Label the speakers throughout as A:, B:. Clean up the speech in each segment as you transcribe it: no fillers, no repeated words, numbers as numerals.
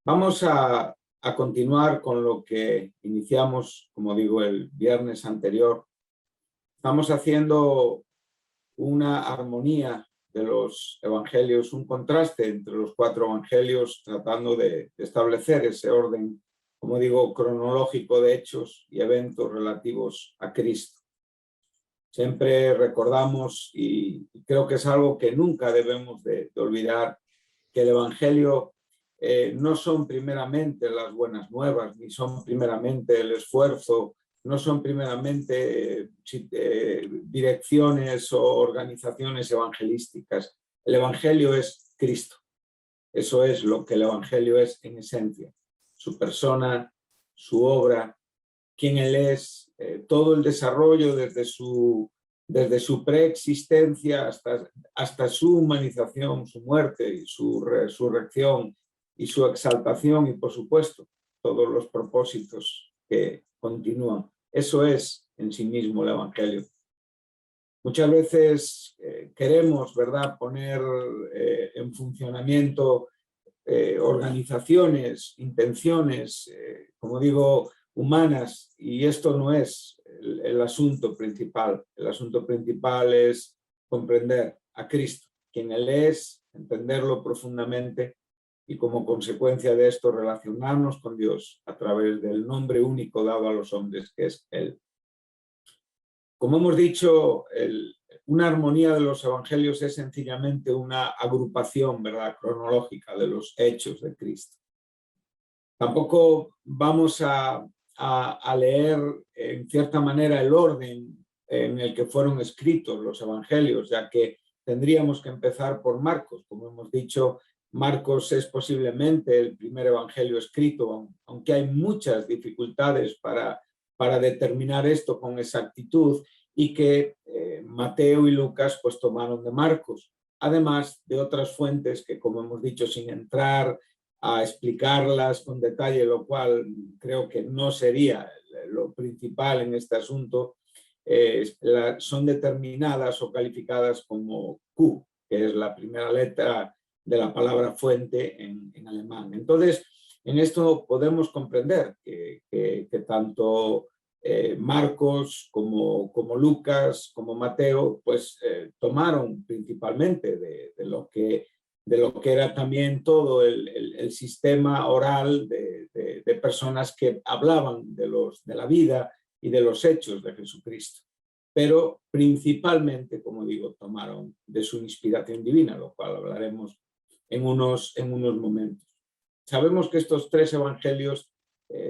A: Vamos a continuar con lo que iniciamos, como digo, el viernes anterior. Estamos haciendo una armonía de los evangelios, un contraste entre los cuatro evangelios, tratando de establecer ese orden, como digo, cronológico de hechos y eventos relativos a Cristo. Siempre recordamos, y creo que es algo que nunca debemos de olvidar, que el evangelio no son primeramente las buenas nuevas, ni son primeramente el esfuerzo, no son primeramente direcciones o organizaciones evangelísticas. El evangelio es Cristo. Eso es lo que el evangelio es en esencia. Su persona, su obra, quién él es, todo el desarrollo desde su preexistencia hasta su humanización, su muerte y su resurrección y su exaltación y, por supuesto, todos los propósitos que continúan. Eso es en sí mismo el evangelio. Muchas veces queremos, ¿verdad?, poner en funcionamiento organizaciones, intenciones, como digo, humanas, y esto no es el asunto principal. El asunto principal es comprender a Cristo, quien Él es, entenderlo profundamente y como consecuencia de esto relacionarnos con Dios a través del nombre único dado a los hombres, que es Él. Como hemos dicho, una armonía de los evangelios es sencillamente una agrupación, ¿verdad?, cronológica de los hechos de Cristo. Tampoco vamos a leer en cierta manera el orden en el que fueron escritos los evangelios, ya que tendríamos que empezar por Marcos. Como hemos dicho, Marcos es posiblemente el primer evangelio escrito, aunque hay muchas dificultades para determinar esto con exactitud, y que Mateo y Lucas pues tomaron de Marcos, además de otras fuentes que, como hemos dicho, sin entrar a explicarlas con detalle, lo cual creo que no sería lo principal en este asunto, son determinadas o calificadas como Q, que es la primera letra de la palabra fuente en alemán. Entonces, en esto podemos comprender que tanto Marcos como Lucas, como Mateo, pues tomaron principalmente de lo que era también todo el sistema oral de personas que hablaban de la vida y de los hechos de Jesucristo. Pero principalmente, como digo, tomaron de su inspiración divina, lo cual hablaremos en unos momentos. Sabemos que estos tres evangelios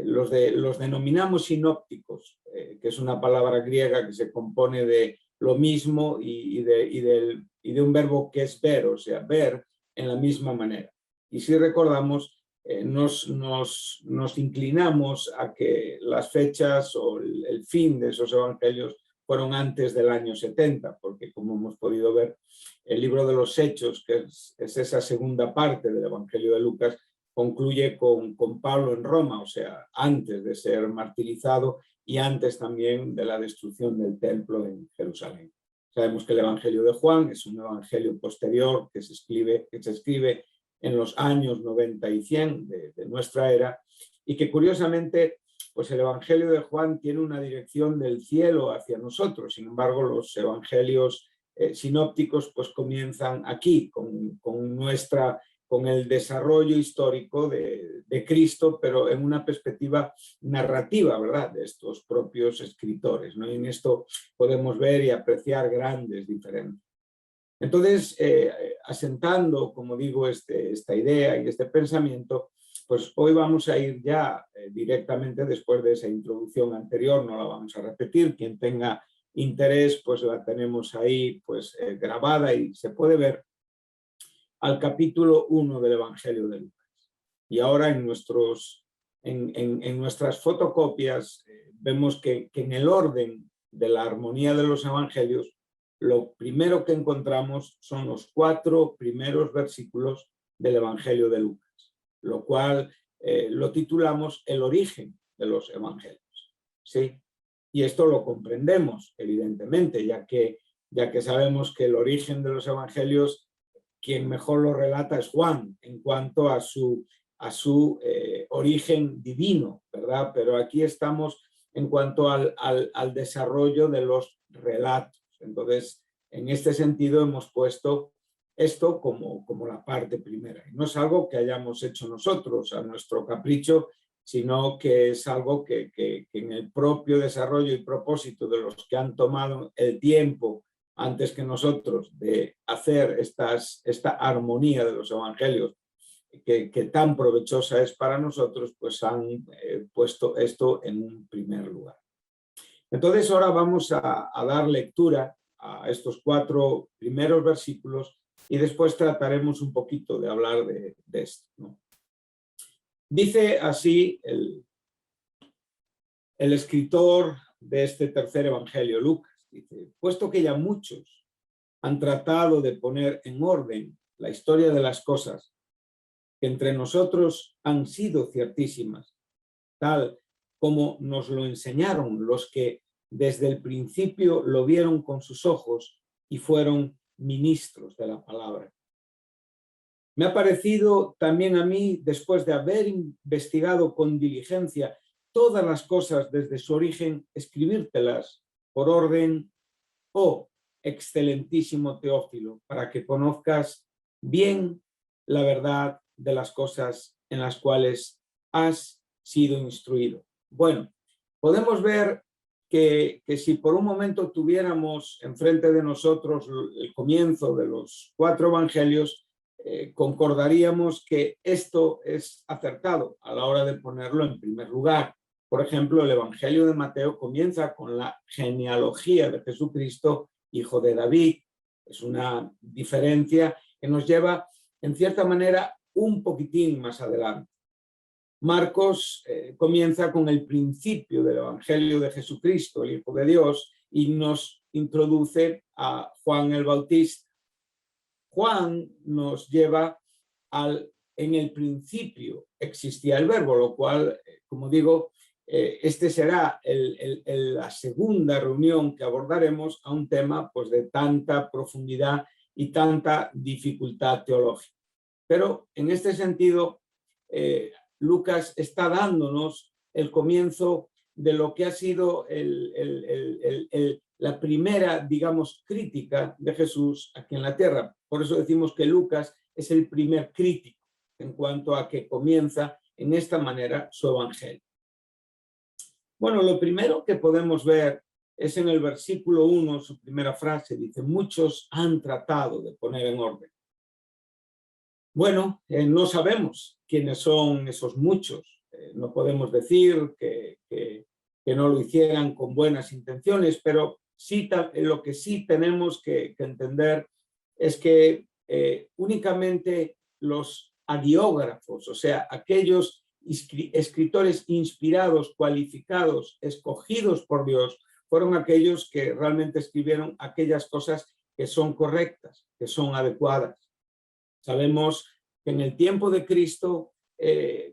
A: los denominamos sinópticos, que es una palabra griega que se compone de lo mismo y de un verbo que es ver, o sea, ver en la misma manera. Y si recordamos, nos inclinamos a que las fechas o el fin de esos evangelios fueron antes del año 70, porque como hemos podido ver, el libro de los Hechos, que es esa segunda parte del Evangelio de Lucas, concluye con Pablo en Roma, o sea, antes de ser martirizado y antes también de la destrucción del templo en Jerusalén. Sabemos que el Evangelio de Juan es un evangelio posterior que se escribe en los años 90 y 100 de nuestra era, y que curiosamente pues el Evangelio de Juan tiene una dirección del cielo hacia nosotros. Sin embargo, los evangelios sinópticos pues comienzan aquí con el desarrollo histórico de Cristo, pero en una perspectiva narrativa, ¿verdad?, de estos propios escritores, ¿no? Y en esto podemos ver y apreciar grandes diferencias. Entonces, asentando, como digo, esta idea y este pensamiento, pues hoy vamos a ir ya directamente, después de esa introducción anterior, no la vamos a repetir. Quien tenga interés, pues la tenemos ahí pues grabada y se puede ver, al capítulo 1 del Evangelio de Lucas. Y ahora en nuestras fotocopias vemos que en el orden de la armonía de los evangelios, lo primero que encontramos son los 4 primeros versículos del Evangelio de Lucas, lo cual lo titulamos el origen de los evangelios, ¿sí? Y esto lo comprendemos, evidentemente, ya que sabemos que el origen de los evangelios, quien mejor lo relata es Juan, en cuanto a su a su origen divino, ¿verdad? Pero aquí estamos en cuanto al desarrollo de los relatos. Entonces, en este sentido hemos puesto esto como la parte primera. Y no es algo que hayamos hecho nosotros a nuestro capricho, sino que es algo que en el propio desarrollo y propósito de los que han tomado el tiempo antes que nosotros de hacer esta armonía de los evangelios, que tan provechosa es para nosotros, pues han puesto esto en un primer lugar. Entonces ahora vamos a dar lectura a estos 4 primeros versículos y después trataremos un poquito de hablar de esto, ¿no? Dice así el escritor de este tercer evangelio, Lucas, dice: puesto que ya muchos han tratado de poner en orden la historia de las cosas que entre nosotros han sido ciertísimas, tal como nos lo enseñaron los que desde el principio lo vieron con sus ojos y fueron ministros de la palabra. Me ha parecido también a mí, después de haber investigado con diligencia todas las cosas desde su origen, escribírtelas por orden, oh excelentísimo Teófilo, para que conozcas bien la verdad de las cosas en las cuales has sido instruido. Bueno, podemos ver que si por un momento tuviéramos enfrente de nosotros el comienzo de los 4 evangelios, concordaríamos que esto es acertado a la hora de ponerlo en primer lugar. Por ejemplo, el Evangelio de Mateo comienza con la genealogía de Jesucristo, hijo de David. Es una diferencia que nos lleva, en cierta manera, un poquitín más adelante. Marcos comienza con el principio del Evangelio de Jesucristo, el Hijo de Dios, y nos introduce a Juan el Bautista. Juan nos lleva en el principio existía el verbo, lo cual, como digo, este será la segunda reunión que abordaremos a un tema pues, de tanta profundidad y tanta dificultad teológica. Pero en este sentido, Lucas está dándonos el comienzo de lo que ha sido la primera, digamos, crítica de Jesús aquí en la tierra. Por eso decimos que Lucas es el primer crítico en cuanto a que comienza en esta manera su evangelio. Bueno, lo primero que podemos ver es en el versículo 1, su primera frase, dice: muchos han tratado de poner en orden. Bueno, no sabemos quiénes son esos muchos. No podemos decir que no lo hicieran con buenas intenciones, pero sí, lo que sí tenemos que entender es que únicamente los hagiógrafos, o sea, aquellos escritores inspirados, cualificados, escogidos por Dios, fueron aquellos que realmente escribieron aquellas cosas que son correctas, que son adecuadas. Sabemos que en el tiempo de Cristo,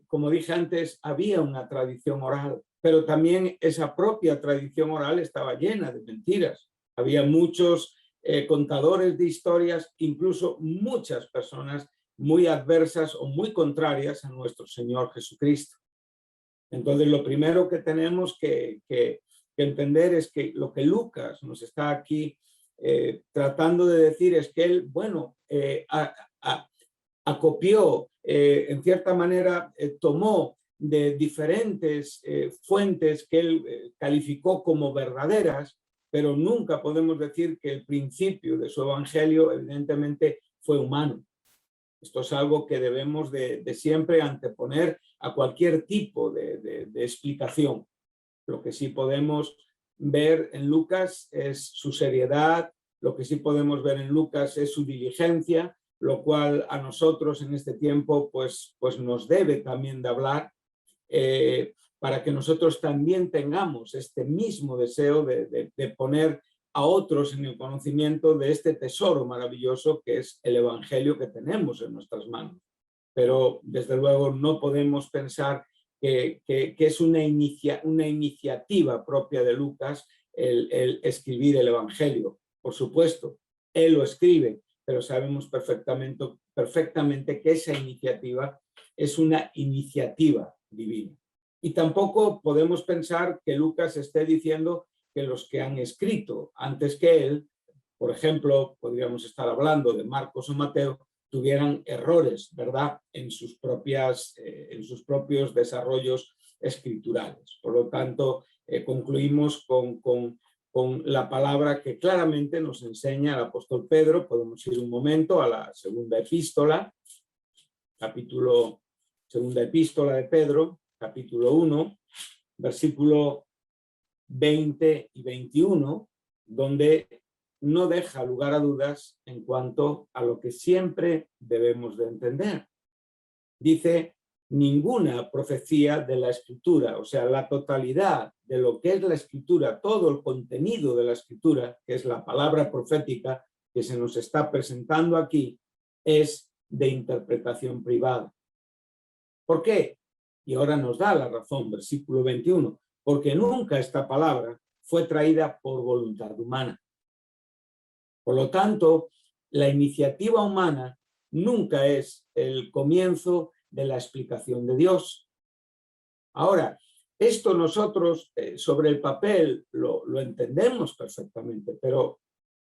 A: como dije antes, había una tradición oral, pero también esa propia tradición oral estaba llena de mentiras. Había muchos contadores de historias, incluso muchas personas muy adversas o muy contrarias a nuestro Señor Jesucristo. Entonces, lo primero que tenemos que entender es que lo que Lucas nos está aquí tratando de decir es que él, bueno, acopió, en cierta manera, tomó de diferentes fuentes que él calificó como verdaderas, pero nunca podemos decir que el principio de su evangelio evidentemente fue humano. Esto es algo que debemos de siempre anteponer a cualquier tipo de explicación. Lo que sí podemos ver en Lucas es su seriedad, lo que sí podemos ver en Lucas es su diligencia, lo cual a nosotros en este tiempo pues nos debe también de hablar, para que nosotros también tengamos este mismo deseo de poner a otros en el conocimiento de este tesoro maravilloso que es el evangelio que tenemos en nuestras manos. Pero desde luego no podemos pensar que es una iniciativa propia de Lucas el escribir el evangelio. Por supuesto, él lo escribe, pero sabemos perfectamente que esa iniciativa es una iniciativa divina. Y tampoco podemos pensar que Lucas esté diciendo que los que han escrito antes que él, por ejemplo, podríamos estar hablando de Marcos o Mateo, tuvieran errores, ¿verdad?, en sus propios desarrollos escriturales. Por lo tanto, concluimos con la palabra que claramente nos enseña el apóstol Pedro. Podemos ir un momento a la segunda epístola, segunda epístola de Pedro, capítulo 1, versículo 20 y 21, donde no deja lugar a dudas en cuanto a lo que siempre debemos de entender. Dice: ninguna profecía de la Escritura, o sea, la totalidad de lo que es la Escritura, todo el contenido de la Escritura, que es la palabra profética que se nos está presentando aquí, es de interpretación privada. ¿Por qué? Y ahora nos da la razón, versículo 21, porque nunca esta palabra fue traída por voluntad humana. Por lo tanto, la iniciativa humana nunca es el comienzo de la explicación de Dios. Ahora, esto nosotros sobre el papel lo entendemos perfectamente, pero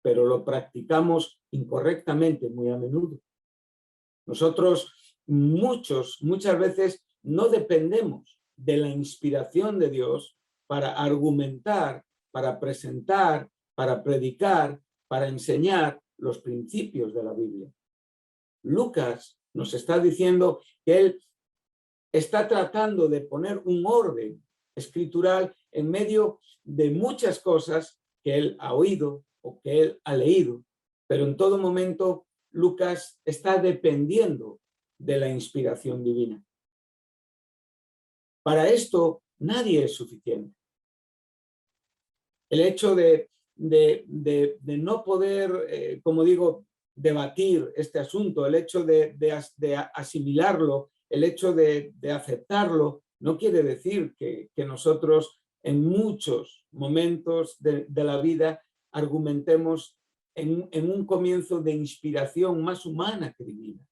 A: lo practicamos incorrectamente muy a menudo. Nosotros muchas veces no dependemos de la inspiración de Dios para argumentar, para presentar, para predicar, para enseñar los principios de la Biblia. Lucas nos está diciendo que él está tratando de poner un orden escritural en medio de muchas cosas que él ha oído o que él ha leído, pero en todo momento Lucas está dependiendo de la inspiración divina. Para esto nadie es suficiente. El hecho de no poder, como digo, debatir este asunto, el hecho de asimilarlo, el hecho de aceptarlo, no quiere decir que nosotros en muchos momentos de la vida argumentemos en un comienzo de inspiración más humana que divina.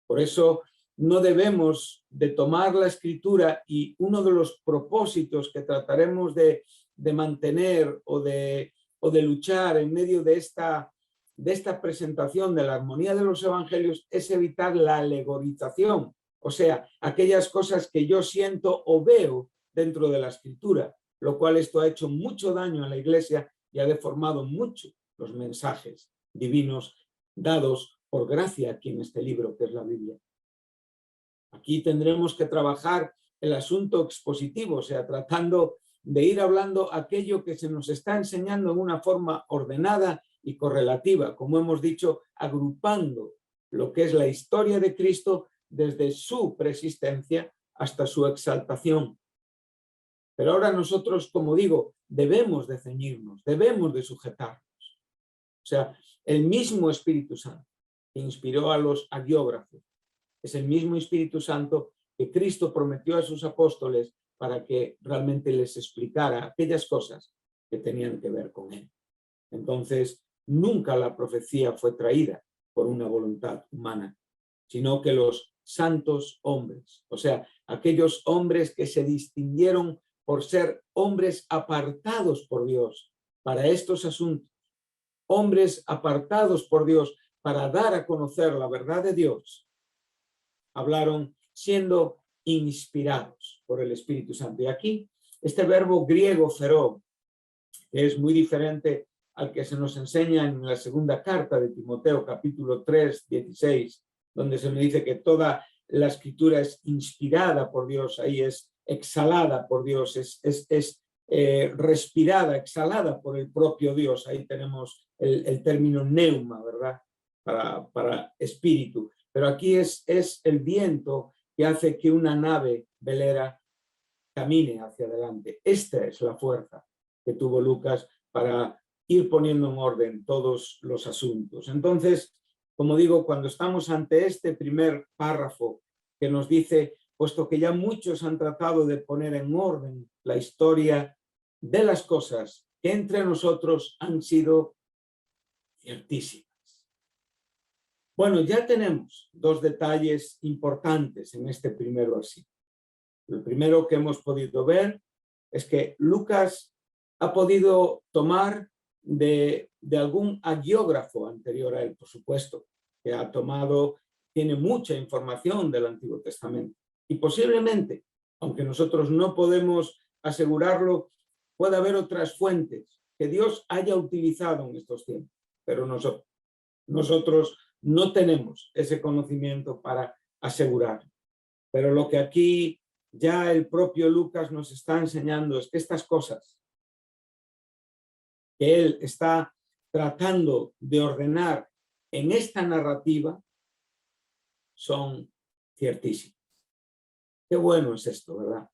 A: Por eso no debemos de tomar la Escritura, y uno de los propósitos que trataremos de mantener o de luchar en medio de esta presentación de la armonía de los evangelios es evitar la alegorización, o sea, aquellas cosas que yo siento o veo dentro de la Escritura, lo cual esto ha hecho mucho daño a la Iglesia y ha deformado mucho los mensajes divinos dados por gracia aquí en este libro que es la Biblia. Aquí tendremos que trabajar el asunto expositivo, o sea, tratando de ir hablando aquello que se nos está enseñando en una forma ordenada y correlativa, como hemos dicho, agrupando lo que es la historia de Cristo desde su preexistencia hasta su exaltación. Pero ahora nosotros, como digo, debemos de ceñirnos, debemos de sujetarnos. O sea, el mismo Espíritu Santo que inspiró a los hagiógrafos es el mismo Espíritu Santo que Cristo prometió a sus apóstoles para que realmente les explicara aquellas cosas que tenían que ver con él. Entonces, nunca la profecía fue traída por una voluntad humana, sino que los santos hombres, o sea, aquellos hombres que se distinguieron por ser hombres apartados por Dios para estos asuntos, hombres apartados por Dios para dar a conocer la verdad de Dios, hablaron siendo inspirados por el Espíritu Santo. Y aquí, este verbo griego feró, que es muy diferente al que se nos enseña en la segunda carta de Timoteo, capítulo 3, 16, donde se me dice que toda la Escritura es inspirada por Dios, ahí es exhalada por Dios, es respirada, exhalada por el propio Dios. Ahí tenemos el término neuma, ¿verdad? Para espíritu. Pero aquí es el viento que hace que una nave velera camine hacia adelante. Esta es la fuerza que tuvo Lucas para ir poniendo en orden todos los asuntos. Entonces, como digo, cuando estamos ante este primer párrafo que nos dice, puesto que ya muchos han tratado de poner en orden la historia de las cosas que entre nosotros han sido ciertísimas. Bueno, ya tenemos dos detalles importantes en este primer versículo. El primero que hemos podido ver es que Lucas ha podido tomar de algún hagiógrafo anterior a él, por supuesto, que ha tomado, tiene mucha información del Antiguo Testamento. Y posiblemente, aunque nosotros no podemos asegurarlo, puede haber otras fuentes que Dios haya utilizado en estos tiempos, pero nosotros no tenemos ese conocimiento para asegurarlo. Pero lo que aquí ya el propio Lucas nos está enseñando es que estas cosas que él está tratando de ordenar en esta narrativa son ciertísimas. Qué bueno es esto, ¿verdad?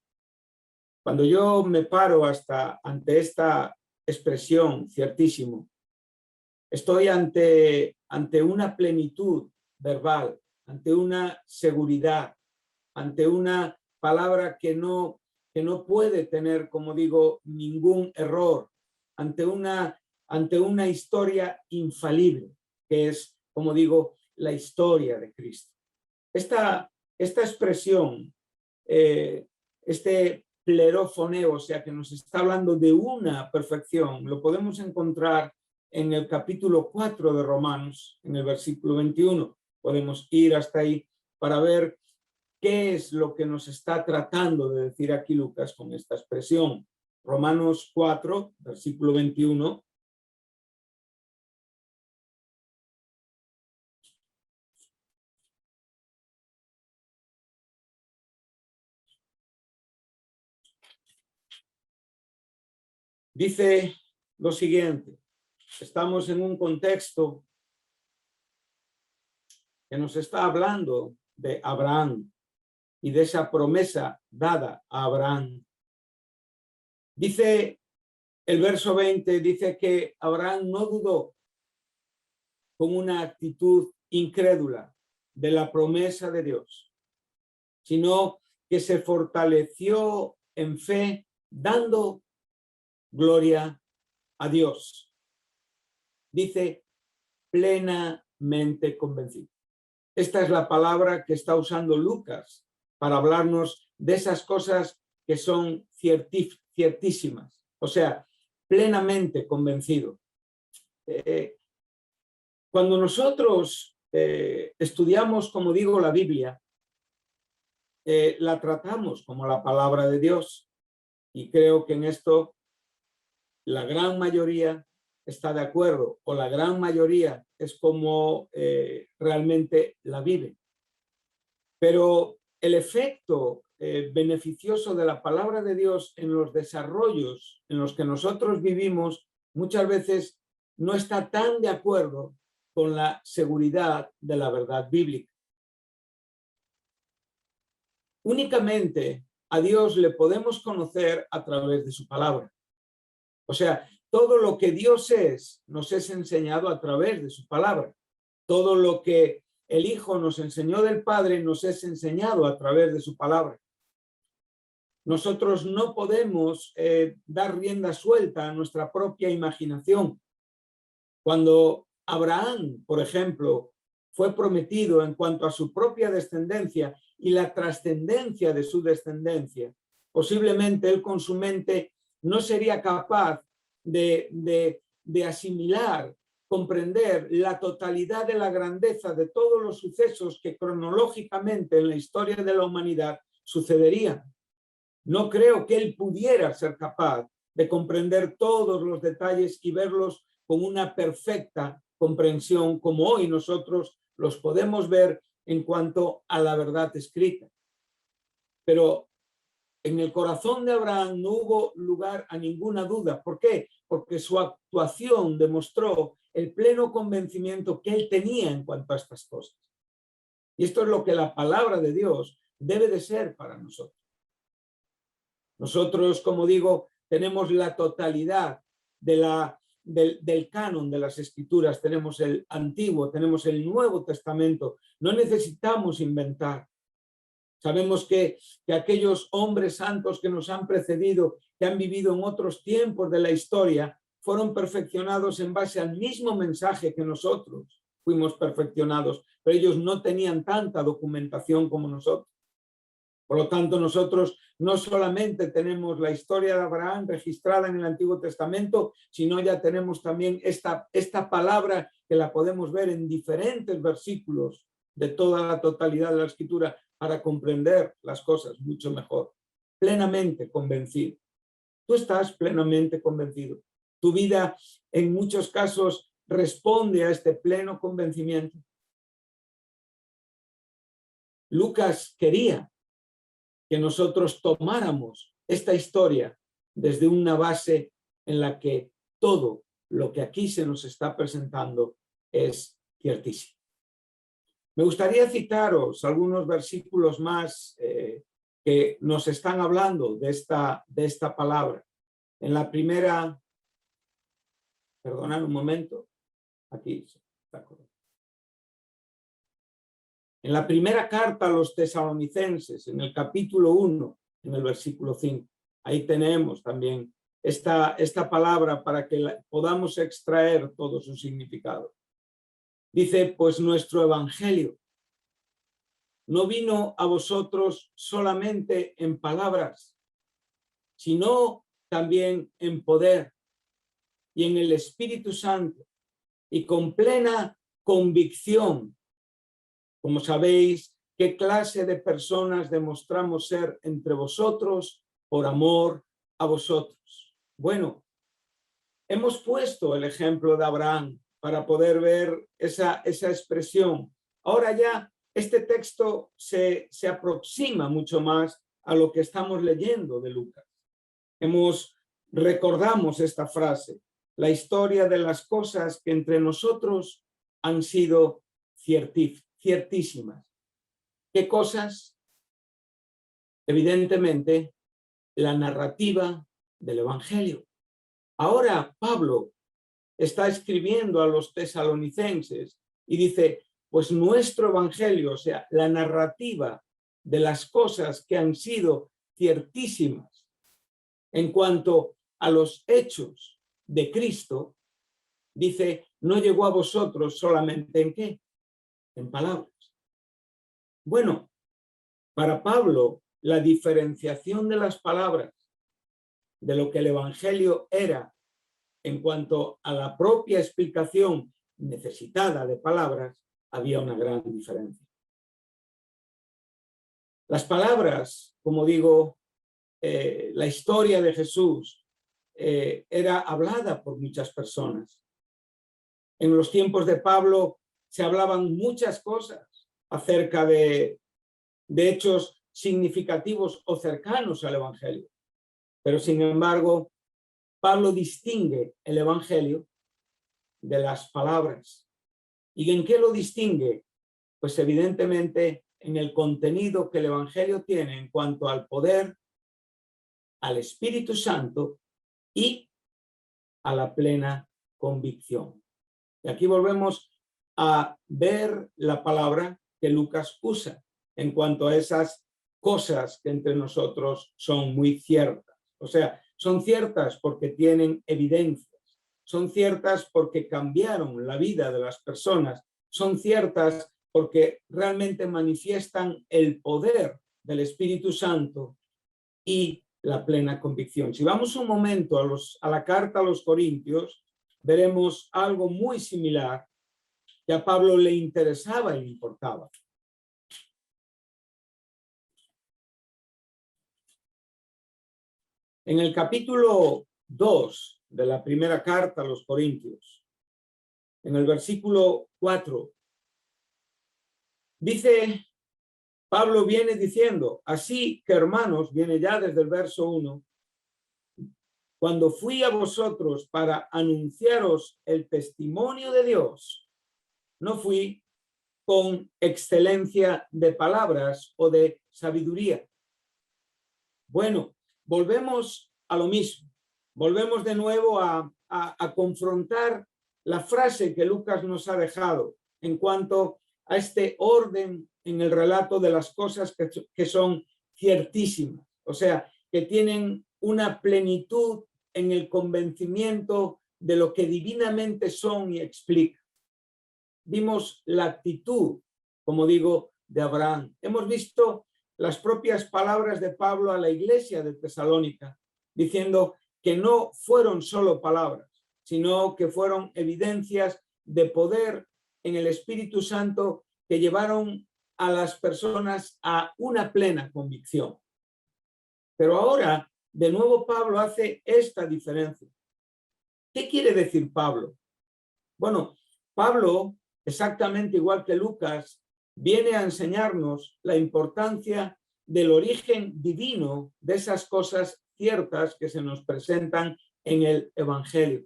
A: Cuando yo me paro ante esta expresión, ciertísimo, estoy ante una plenitud verbal, ante una seguridad, ante una palabra que no puede tener, como digo, ningún error, ante una historia infalible, que es, como digo, la historia de Cristo. Esta expresión, este plerófoneo, o sea, que nos está hablando de una perfección, lo podemos encontrar en el capítulo 4 de Romanos, en el versículo 21. Podemos ir hasta ahí para ver qué es lo que nos está tratando de decir aquí Lucas con esta expresión. Romanos 4, versículo 21. Dice lo siguiente: estamos en un contexto que nos está hablando de Abraham y de esa promesa dada a Abraham. Dice el verso 20, dice que Abraham no dudó con una actitud incrédula de la promesa de Dios, sino que se fortaleció en fe dando gloria a Dios. Dice plenamente convencido. Esta es la palabra que está usando Lucas para hablarnos de esas cosas que son ciertísimas, o sea, plenamente convencido. Cuando nosotros estudiamos, como digo, la Biblia, la tratamos como la palabra de Dios, y creo que en esto la gran mayoría está de acuerdo, o la gran mayoría es como realmente la vive. Pero el efecto beneficioso de la palabra de Dios en los desarrollos en los que nosotros vivimos muchas veces no está tan de acuerdo con la seguridad de la verdad bíblica. Únicamente a Dios le podemos conocer a través de su palabra. O sea, todo lo que Dios es, nos es enseñado a través de su palabra. Todo lo que el Hijo nos enseñó del Padre, nos es enseñado a través de su palabra. Nosotros no podemos dar rienda suelta a nuestra propia imaginación. Cuando Abraham, por ejemplo, fue prometido en cuanto a su propia descendencia y la trascendencia de su descendencia, posiblemente él con su mente no sería capaz de asimilar, comprender la totalidad de la grandeza de todos los sucesos que cronológicamente en la historia de la humanidad sucederían. No creo que él pudiera ser capaz de comprender todos los detalles y verlos con una perfecta comprensión como hoy nosotros los podemos ver en cuanto a la verdad escrita. Pero en el corazón de Abraham no hubo lugar a ninguna duda. ¿Por qué? Porque su actuación demostró el pleno convencimiento que él tenía en cuanto a estas cosas. Y esto es lo que la palabra de Dios debe de ser para nosotros. Nosotros, como digo, tenemos la totalidad del canon de las Escrituras. Tenemos el Antiguo, tenemos el Nuevo Testamento. No necesitamos inventar. Sabemos que aquellos hombres santos que nos han precedido, que han vivido en otros tiempos de la historia, fueron perfeccionados en base al mismo mensaje que nosotros. fuimos perfeccionados, pero ellos no tenían tanta documentación como nosotros. Por lo tanto, nosotros no solamente tenemos la historia de Abraham registrada en el Antiguo Testamento, sino ya tenemos también esta palabra que la podemos ver en diferentes versículos de toda la totalidad de la Escritura para comprender las cosas mucho mejor. Plenamente convencido. Tú estás plenamente convencido. Tu vida en muchos casos responde a este pleno convencimiento. Lucas quería que nosotros tomáramos esta historia desde una base en la que todo lo que aquí se nos está presentando es ciertísimo. Me gustaría citaros algunos versículos más que nos están hablando de esta palabra. En la primera, perdonad un momento, aquí está correcto. En la primera carta a los tesalonicenses, en el capítulo 1, en el versículo 5, ahí tenemos también esta palabra para que podamos extraer todo su significado. Dice, pues nuestro evangelio no vino a vosotros solamente en palabras, sino también en poder y en el Espíritu Santo y con plena convicción. Como sabéis, qué clase de personas demostramos ser entre vosotros por amor a vosotros. Bueno, hemos puesto el ejemplo de Abraham para poder ver esa expresión. Ahora ya este texto se aproxima mucho más a lo que estamos leyendo de Lucas. Recordamos esta frase, la historia de las cosas que entre nosotros han sido ciertísimas. ¿Qué cosas? Evidentemente, la narrativa del Evangelio. Ahora Pablo está escribiendo a los tesalonicenses y dice, pues nuestro Evangelio, o sea, la narrativa de las cosas que han sido ciertísimas en cuanto a los hechos de Cristo, dice, no llegó a vosotros solamente ¿en qué? En palabras. Bueno, para Pablo, la diferenciación de las palabras de lo que el Evangelio era en cuanto a la propia explicación necesitada de palabras, había una gran diferencia. Las palabras, como digo, la historia de Jesús era hablada por muchas personas. En los tiempos de Pablo se hablaban muchas cosas acerca de hechos significativos o cercanos al Evangelio. Pero sin embargo, Pablo distingue el Evangelio de las palabras. ¿Y en qué lo distingue? Pues evidentemente en el contenido que el Evangelio tiene en cuanto al poder, al Espíritu Santo y a la plena convicción. Y aquí volvemos a ver la palabra que Lucas usa en cuanto a esas cosas que entre nosotros son muy ciertas. O sea, son ciertas porque tienen evidencias, son ciertas porque cambiaron la vida de las personas, son ciertas porque realmente manifiestan el poder del Espíritu Santo y la plena convicción. Si vamos un momento a la carta a los Corintios, veremos algo muy similar que a Pablo le interesaba y le importaba. En el capítulo 2 de la primera carta a los Corintios, en el versículo 4, dice, Pablo viene diciendo, así que hermanos, viene ya desde el verso 1, cuando fui a vosotros para anunciaros el testimonio de Dios, no fui con excelencia de palabras o de sabiduría. Bueno, volvemos a lo mismo. Volvemos de nuevo a confrontar la frase que Lucas nos ha dejado en cuanto a este orden en el relato de las cosas que son ciertísimas. O sea, que tienen una plenitud en el convencimiento de lo que divinamente son y explican. vimos la actitud, como digo, de Abraham. Hemos visto las propias palabras de Pablo a la iglesia de Tesalónica, diciendo que no fueron solo palabras, sino que fueron evidencias de poder en el Espíritu Santo que llevaron a las personas a una plena convicción. Pero ahora, de nuevo, Pablo hace esta diferencia. ¿Qué quiere decir Pablo? Bueno, Pablo, exactamente igual que Lucas, viene a enseñarnos la importancia del origen divino de esas cosas ciertas que se nos presentan en el Evangelio.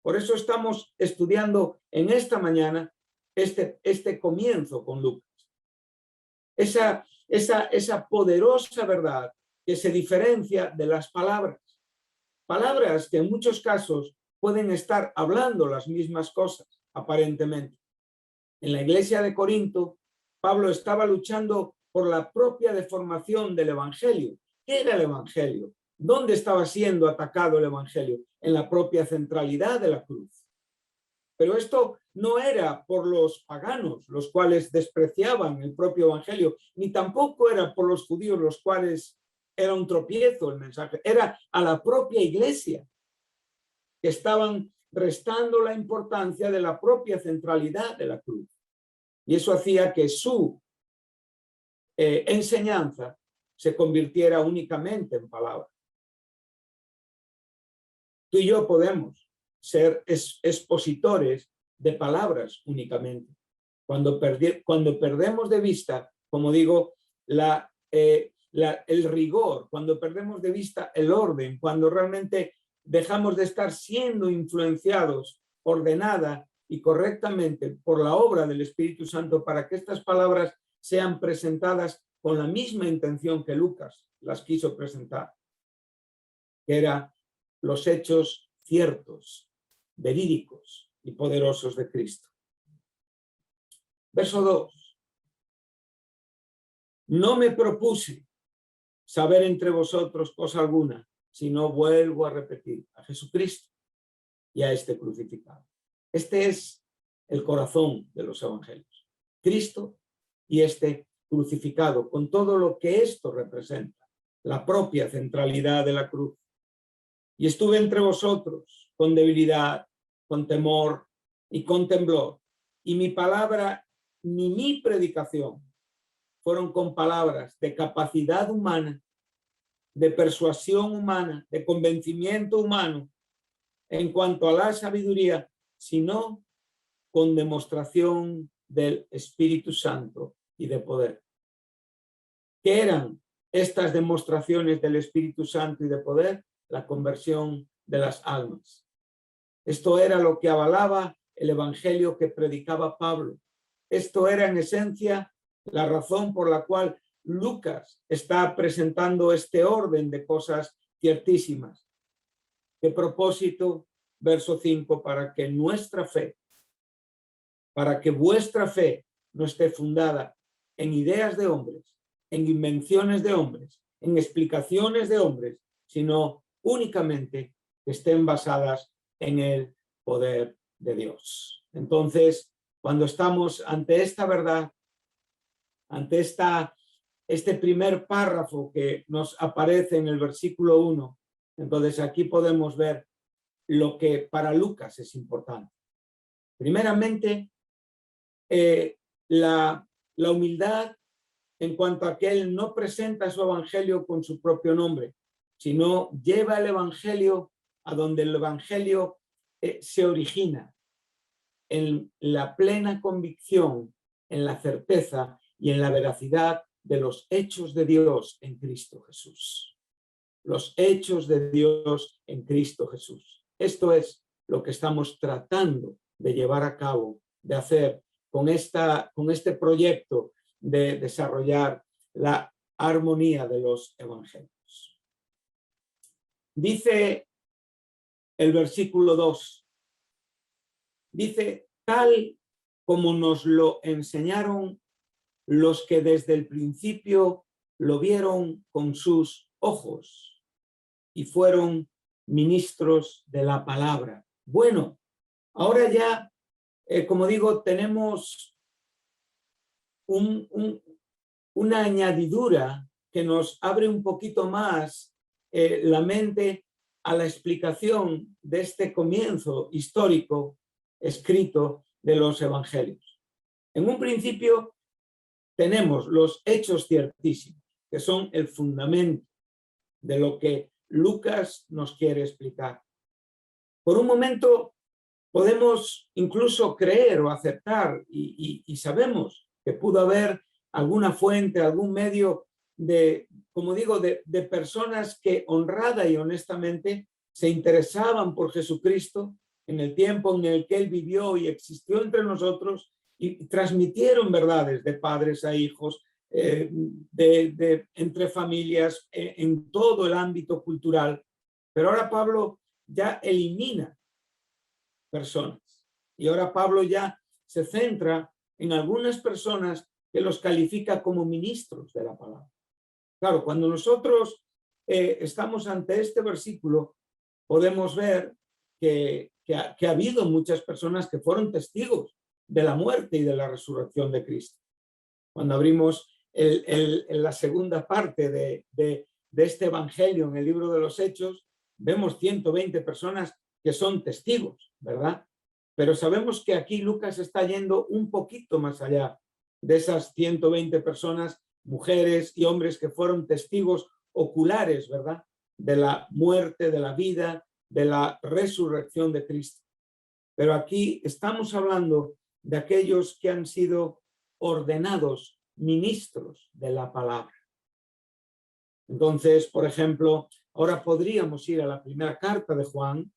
A: Por eso estamos estudiando en esta mañana este comienzo con Lucas. Esa poderosa verdad que se diferencia de las palabras. Palabras que en muchos casos pueden estar hablando las mismas cosas, aparentemente. En la iglesia de Corinto, Pablo estaba luchando por la propia deformación del Evangelio. ¿Qué era el Evangelio? ¿Dónde estaba siendo atacado el Evangelio? En la propia centralidad de la cruz. Pero esto no era por los paganos, los cuales despreciaban el propio Evangelio, ni tampoco era por los judíos, los cuales era un tropiezo el mensaje. Era a la propia iglesia que estaban restando la importancia de la propia centralidad de la cruz. Y eso hacía que su enseñanza se convirtiera únicamente en palabras. Tú y yo podemos ser expositores de palabras únicamente. Cuando perdemos de vista, como digo, el rigor, cuando perdemos de vista el orden, cuando realmente dejamos de estar siendo influenciados ordenada y correctamente por la obra del Espíritu Santo para que estas palabras sean presentadas con la misma intención que Lucas las quiso presentar, que era los hechos ciertos, verídicos y poderosos de Cristo. Verso 2. No me propuse saber entre vosotros cosa alguna, sino vuelvo a repetir a Jesucristo y a este crucificado. Este es el corazón de los evangelios. Cristo y este crucificado, con todo lo que esto representa, la propia centralidad de la cruz. Y estuve entre vosotros con debilidad, con temor y con temblor. Y mi palabra ni mi predicación fueron con palabras de capacidad humana, de persuasión humana, de convencimiento humano en cuanto a la sabiduría, sino con demostración del Espíritu Santo y de poder. ¿Qué eran estas demostraciones del Espíritu Santo y de poder? La conversión de las almas. Esto era lo que avalaba el evangelio que predicaba Pablo. Esto era en esencia la razón por la cual Lucas está presentando este orden de cosas ciertísimas. ¿Qué propósito? Verso 5, para que nuestra fe, para que vuestra fe no esté fundada en ideas de hombres, en invenciones de hombres, en explicaciones de hombres, sino únicamente que estén basadas en el poder de Dios. Entonces, cuando estamos ante esta verdad, ante este primer párrafo que nos aparece en el versículo 1, entonces aquí podemos ver lo que para Lucas es importante. Primeramente, la humildad en cuanto a que él no presenta su evangelio con su propio nombre, sino lleva el evangelio a donde el evangelio se origina, en la plena convicción, en la certeza y en la veracidad de los hechos de Dios en Cristo Jesús. Los hechos de Dios en Cristo Jesús. Esto es lo que estamos tratando de llevar a cabo, de hacer con este proyecto de desarrollar la armonía de los evangelios. Dice el versículo 2, dice, tal como nos lo enseñaron los que desde el principio lo vieron con sus ojos y fueron ministros de la palabra. Bueno, ahora ya como digo, tenemos una añadidura que nos abre un poquito más la mente a la explicación de este comienzo histórico escrito de los evangelios. En un principio tenemos los hechos ciertísimos, que son el fundamento de lo que Lucas nos quiere explicar. Por un momento podemos incluso creer o aceptar, y sabemos que pudo haber alguna fuente, algún medio de, como digo, de personas que honrada y honestamente se interesaban por Jesucristo en el tiempo en el que Él vivió y existió entre nosotros, y transmitieron verdades de padres a hijos, entre familias, en todo el ámbito cultural. Pero ahora Pablo ya elimina personas, y ahora Pablo ya se centra en algunas personas que los califica como ministros de la palabra. Claro, cuando nosotros estamos ante este versículo, podemos ver que ha habido muchas personas que fueron testigos de la muerte y de la resurrección de Cristo. Cuando abrimos la segunda parte de este evangelio en el libro de los Hechos, vemos 120 personas que son testigos, ¿verdad? Pero sabemos que aquí Lucas está yendo un poquito más allá de esas 120 personas, mujeres y hombres que fueron testigos oculares, ¿verdad? De la muerte, de la vida, de la resurrección de Cristo. Pero aquí estamos hablando de aquellos que han sido ordenados ministros de la palabra. Entonces, por ejemplo, ahora podríamos ir a la primera carta de Juan,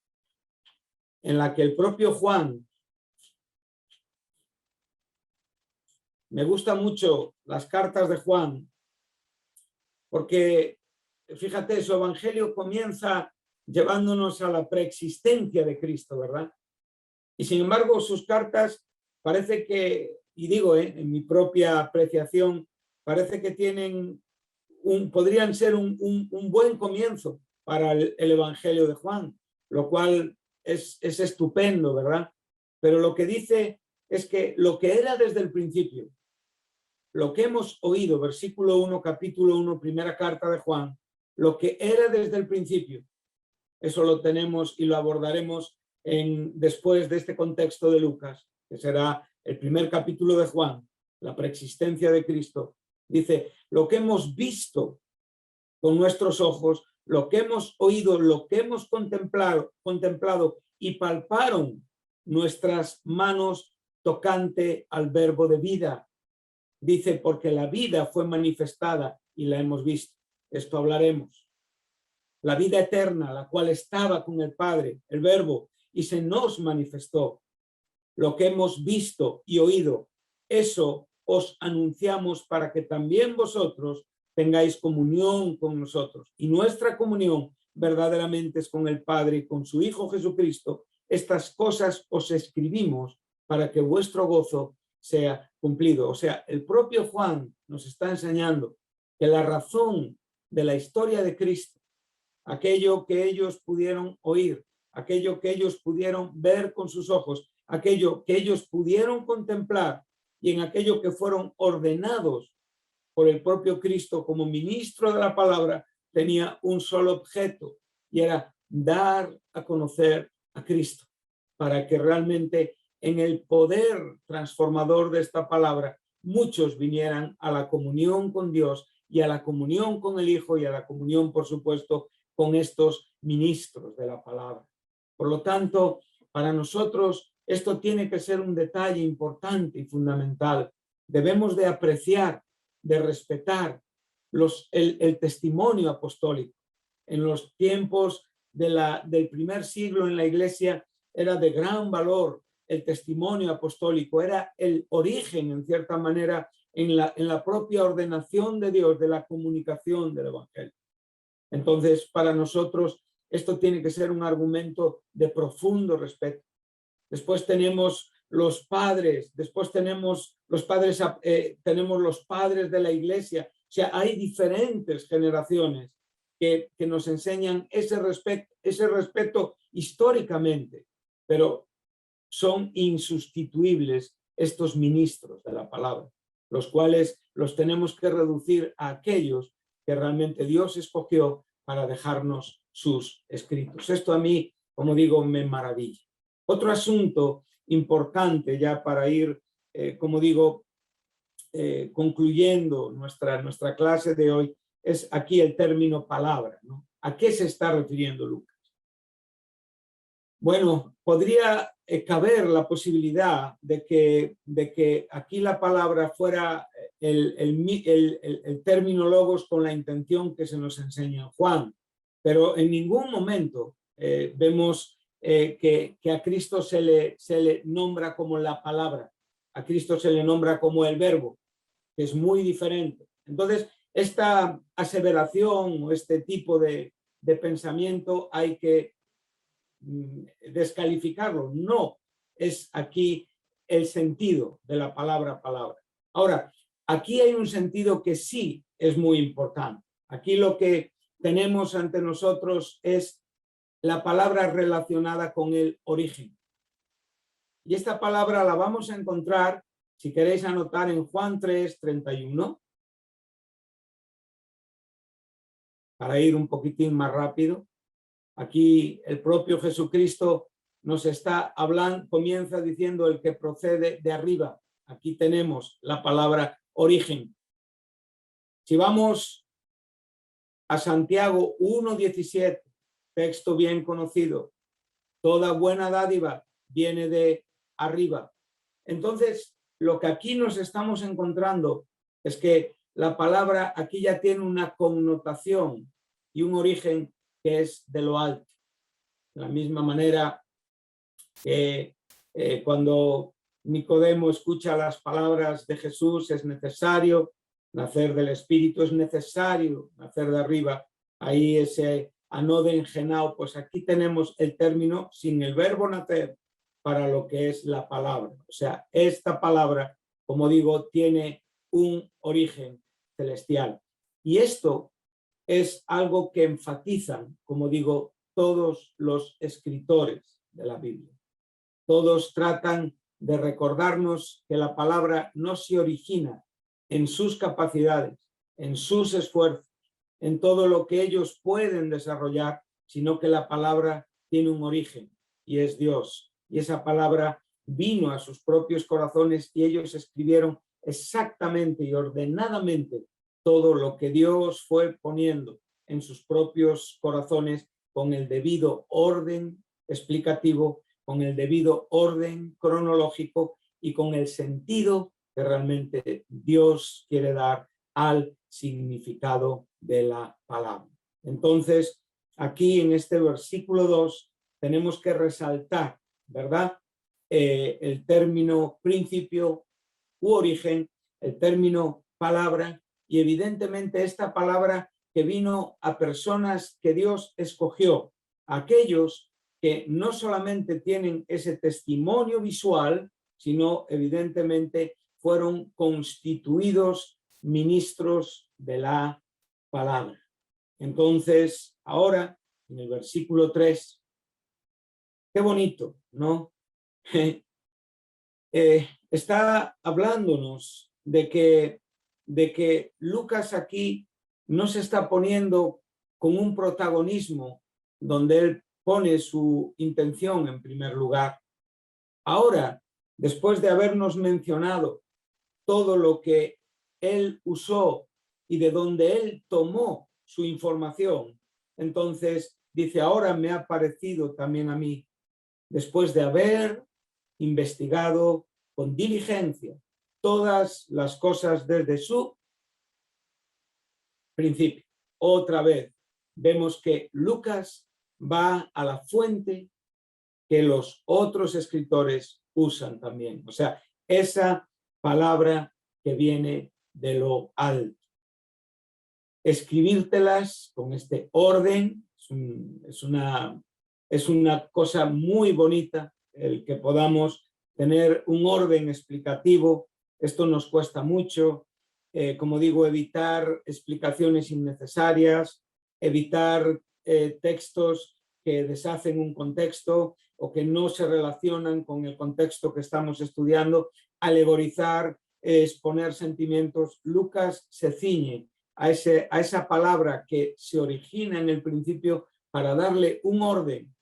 A: en la que el propio Juan, me gustan mucho las cartas de Juan, porque fíjate, su evangelio comienza llevándonos a la preexistencia de Cristo, ¿verdad? Y sin embargo, sus cartas parece que, y digo, en mi propia apreciación, parece que tienen podrían ser un buen comienzo para el evangelio de Juan, lo cual es estupendo, ¿verdad? Pero lo que dice es que lo que era desde el principio, lo que hemos oído, versículo 1, capítulo 1, primera carta de Juan, lo que era desde el principio, eso lo tenemos y lo abordaremos después de este contexto de Lucas, que será el primer capítulo de Juan, la preexistencia de Cristo. Dice, lo que hemos visto con nuestros ojos, lo que hemos oído, lo que hemos contemplado y palparon nuestras manos tocante al verbo de vida. Dice, porque la vida fue manifestada y la hemos visto. Esto hablaremos. La vida eterna, la cual estaba con el Padre, el verbo, y se nos manifestó. Lo que hemos visto y oído, eso os anunciamos para que también vosotros tengáis comunión con nosotros. Y nuestra comunión verdaderamente es con el Padre y con su Hijo Jesucristo. Estas cosas os escribimos para que vuestro gozo sea cumplido. O sea, el propio Juan nos está enseñando que la razón de la historia de Cristo, aquello que ellos pudieron oír, aquello que ellos pudieron ver con sus ojos, aquello que ellos pudieron contemplar y en aquello que fueron ordenados por el propio Cristo como ministro de la palabra, tenía un solo objeto, y era dar a conocer a Cristo, para que realmente en el poder transformador de esta palabra muchos vinieran a la comunión con Dios y a la comunión con el Hijo y a la comunión, por supuesto, con estos ministros de la palabra. Por lo tanto, para nosotros esto tiene que ser un detalle importante y fundamental. Debemos de apreciar, de respetar el testimonio apostólico. En los tiempos del primer siglo en la Iglesia era de gran valor el testimonio apostólico, era el origen, en cierta manera, en la propia ordenación de Dios, de la comunicación del Evangelio. Entonces, para nosotros, esto tiene que ser un argumento de profundo respeto. Después tenemos los padres, después tenemos los padres de la Iglesia. O sea, hay diferentes generaciones que nos enseñan ese respeto históricamente, pero son insustituibles estos ministros de la palabra, los cuales los tenemos que reducir a aquellos que realmente Dios escogió para dejarnos sus escritos. Esto a mí, como digo, me maravilla. Otro asunto importante ya para ir, como digo, concluyendo nuestra clase de hoy, es aquí el término palabra, ¿no? ¿A qué se está refiriendo Lucas? Bueno, podría caber la posibilidad de que aquí la palabra fuera el término logos con la intención que se nos enseña en Juan, pero en ningún momento vemos que a Cristo se le nombra como la palabra, a Cristo se le nombra como el verbo, que es muy diferente. Entonces, esta aseveración o este tipo de pensamiento hay que descalificarlo. No es aquí el sentido de la palabra palabra. Ahora, aquí hay un sentido que sí es muy importante. Aquí lo que tenemos ante nosotros es la palabra relacionada con el origen. Y esta palabra la vamos a encontrar, si queréis anotar, en Juan 3:31. Para ir un poquitín más rápido. Aquí el propio Jesucristo nos está hablando, comienza diciendo el que procede de arriba. Aquí tenemos la palabra origen. Si vamos a Santiago 1:17, texto bien conocido, toda buena dádiva viene de arriba. Entonces, lo que aquí nos estamos encontrando es que la palabra aquí ya tiene una connotación y un origen que es de lo alto. De la misma manera que cuando Nicodemo escucha las palabras de Jesús, es necesario nacer del Espíritu, es necesario nacer de arriba. Ahí ese anoden genao, pues aquí tenemos el término sin el verbo nacer para lo que es la palabra. O sea, esta palabra, como digo, tiene un origen celestial. Y esto es algo que enfatizan, como digo, todos los escritores de la Biblia. Todos tratan de recordarnos que la palabra no se origina en sus capacidades, en sus esfuerzos, en todo lo que ellos pueden desarrollar, sino que la palabra tiene un origen y es Dios. Y esa palabra vino a sus propios corazones y ellos escribieron exactamente y ordenadamente todo lo que Dios fue poniendo en sus propios corazones con el debido orden explicativo, con el debido orden cronológico y con el sentido que realmente Dios quiere dar al significado de la palabra. Entonces, aquí en este versículo 2 tenemos que resaltar, ¿verdad? El término principio u origen, el término palabra, y evidentemente esta palabra que vino a personas que Dios escogió, aquellos que no solamente tienen ese testimonio visual, sino evidentemente fueron constituidos ministros de la palabra. Entonces, ahora, en el versículo 3, qué bonito, ¿no? Está hablándonos de que Lucas aquí no se está poniendo con un protagonismo donde él pone su intención en primer lugar. Ahora, después de habernos mencionado todo lo que él usó y de donde él tomó su información, entonces dice, ahora me ha parecido también a mí, después de haber investigado con diligencia todas las cosas desde su principio. Otra vez vemos que Lucas va a la fuente que los otros escritores usan también. O sea, esa palabra que viene de lo alto. Escribírtelas con este orden es una cosa muy bonita, el que podamos tener un orden explicativo. Esto nos cuesta mucho, como digo, evitar explicaciones innecesarias, evitar textos que deshacen un contexto o que no se relacionan con el contexto que estamos estudiando, alegorizar, exponer sentimientos. Lucas se ciñe a esa palabra que se origina en el principio para darle un orden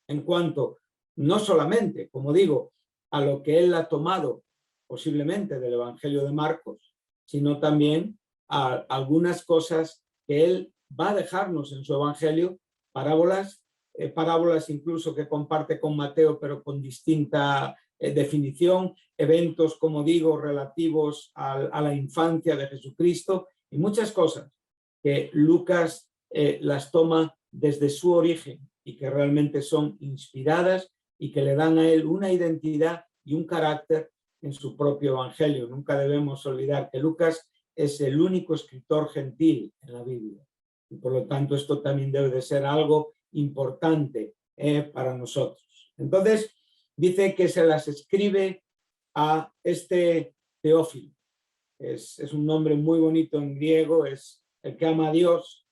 A: en cuanto, no solamente, como digo, a lo que él ha tomado posiblemente del Evangelio de Marcos, sino también a algunas cosas que él va a dejarnos en su Evangelio, parábolas incluso que comparte con Mateo, pero con distinta definición, eventos, como digo, relativos a la infancia de Jesucristo y muchas cosas que Lucas las toma desde su origen y que realmente son inspiradas y que le dan a él una identidad y un carácter en su propio Evangelio. Nunca debemos olvidar que Lucas es el único escritor gentil en la Biblia y por lo tanto esto también debe de ser algo importante para nosotros. Entonces dice que se las escribe a este Teófilo. Es un nombre muy bonito en griego, es el que ama a Dios.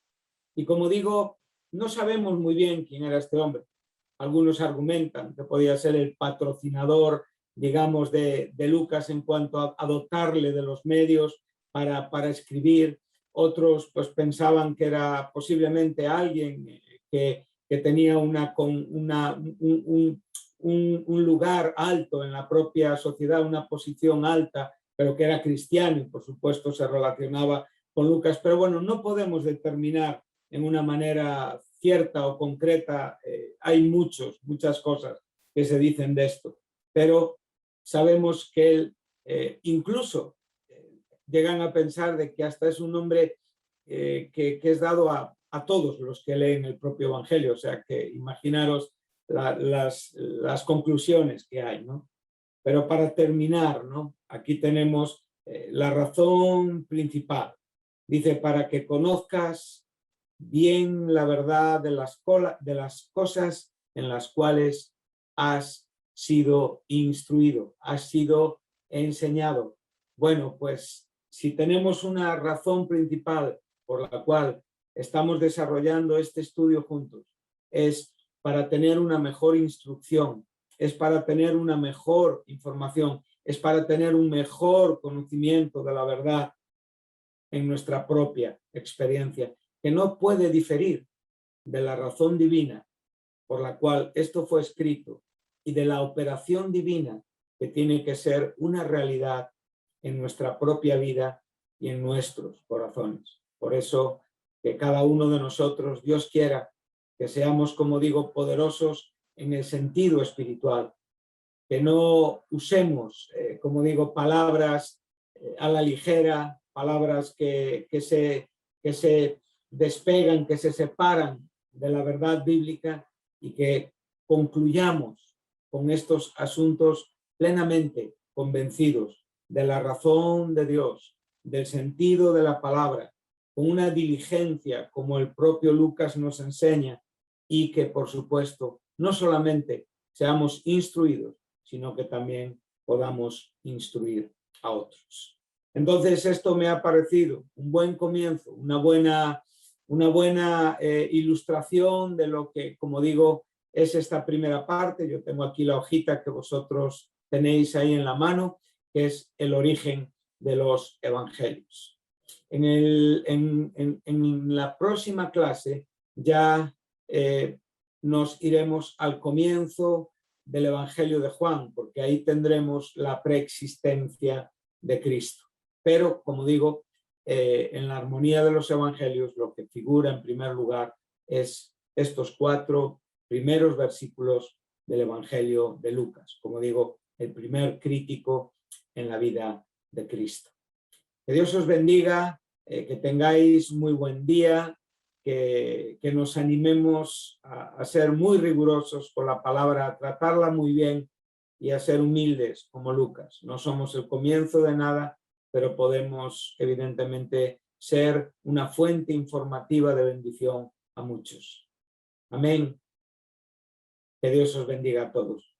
A: Y como digo, no sabemos muy bien quién era este hombre. Algunos argumentan que podía ser el patrocinador, digamos, de Lucas en cuanto a dotarle de los medios para escribir. Otros pues pensaban que era posiblemente alguien que tenía un lugar alto en la propia sociedad, una posición alta, pero que era cristiano y por supuesto se relacionaba con Lucas. Pero bueno, no podemos determinar en una manera cierta o concreta. Hay muchas cosas que se dicen de esto, pero sabemos que él incluso llegan a pensar de que hasta es un nombre que es dado a todos los que leen el propio Evangelio, o sea que imaginaros las conclusiones que hay, ¿no? Pero para terminar, ¿no? Aquí tenemos la razón principal. Dice, para que conozcas bien la verdad de las cosas en las cuales has sido instruido, has sido enseñado. Bueno, pues si tenemos una razón principal por la cual estamos desarrollando este estudio juntos, es para tener una mejor instrucción, es para tener una mejor información, es para tener un mejor conocimiento de la verdad en nuestra propia experiencia, que no puede diferir de la razón divina por la cual esto fue escrito y de la operación divina que tiene que ser una realidad en nuestra propia vida y en nuestros corazones. Por eso que cada uno de nosotros, Dios quiera, que seamos, como digo, poderosos en el sentido espiritual, que no usemos, como digo, palabras a la ligera, palabras que se despegan, que se separan de la verdad bíblica y que concluyamos con estos asuntos plenamente convencidos de la razón de Dios, del sentido de la palabra, con una diligencia como el propio Lucas nos enseña y que, por supuesto, no solamente seamos instruidos, sino que también podamos instruir a otros. Entonces esto me ha parecido un buen comienzo, una buena ilustración de lo que, como digo, es esta primera parte. Yo tengo aquí la hojita que vosotros tenéis ahí en la mano, que es el origen de los evangelios. En la próxima clase ya nos iremos al comienzo del Evangelio de Juan, porque ahí tendremos la preexistencia de Cristo. Pero, como digo, en la armonía de los evangelios lo que figura en primer lugar es estos 4 primeros versículos del Evangelio de Lucas, como digo, el primer crítico en la vida de Cristo. Que Dios os bendiga, que tengáis muy buen día, que nos animemos a ser muy rigurosos con la palabra, a tratarla muy bien y a ser humildes como Lucas. No somos el comienzo de nada, pero podemos evidentemente ser una fuente informativa de bendición a muchos. Amén. Que Dios os bendiga a todos.